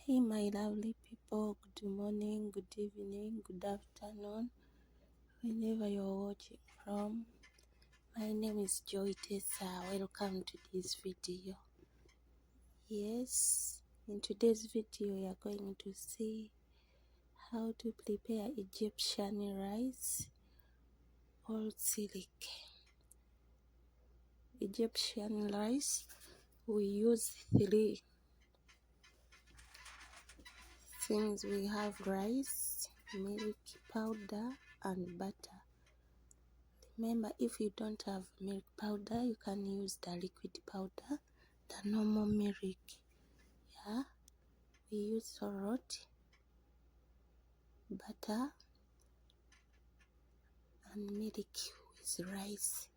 Hey, my lovely people, good morning, good evening, good afternoon, whenever you're watching from. My name is Joy Tessa. Welcome to this video. Yes, in today's video, we are going to see how to prepare Egyptian rice or silic. Egyptian rice, we use 3 things. We have rice, milk powder, and butter. Remember, if you don't have milk powder, you can use the liquid powder, the normal milk. Yeah, we use salt, butter, and milk with rice.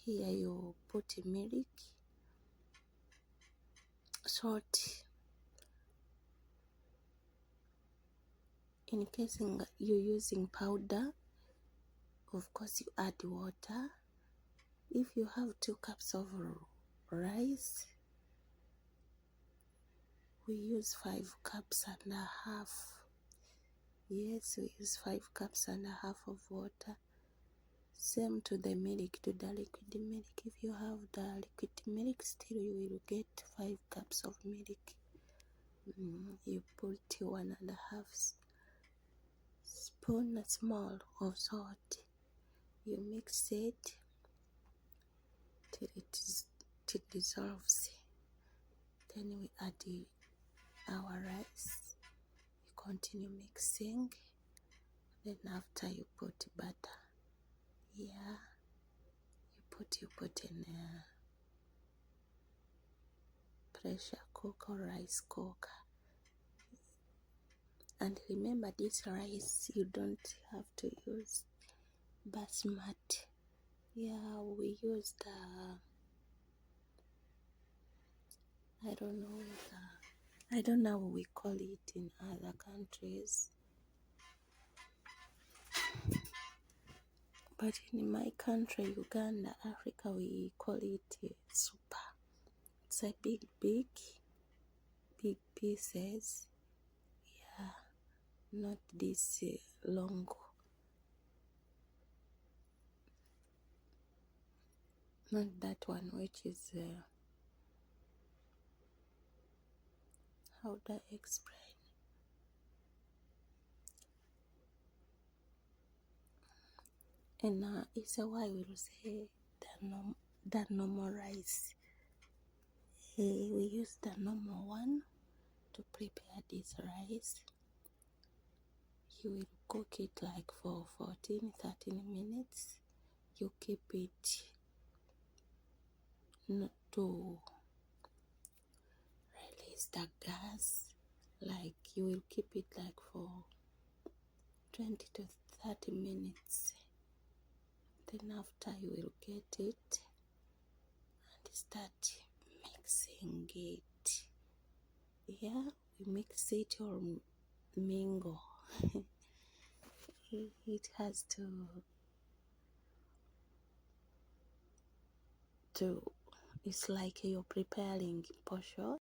Here you put milk, salt. In case you're using powder, of course you add water. If you have 2 cups of rice, we use 5 cups and a half. Yes, we use 5 cups and a half of water. Same to the milk, to the liquid milk. If you have the liquid milk, still you will get 5 cups of milk. You put 1.5 spoon small of salt. You mix it till it dissolves. Then we add our rice. You continue mixing. Then after you put butter. Yeah, you put in a pressure cooker or rice cooker. And remember, this rice, you don't have to use basmati. Yeah, we use I don't know what we call it in other countries. But in my country, Uganda, Africa, we call it super. It's a big pieces. Yeah, not this long. Not that one, which is, how do I explain? And it's why we will say the normal rice. We use the normal one to prepare this rice. You will cook it like for 14-13 minutes. You keep it not to release the gas. Like you will keep it like for 20 to 30 minutes. Then after you will get it and start mixing it. Yeah, we mix it or mingle. It has to it's like you're preparing posho.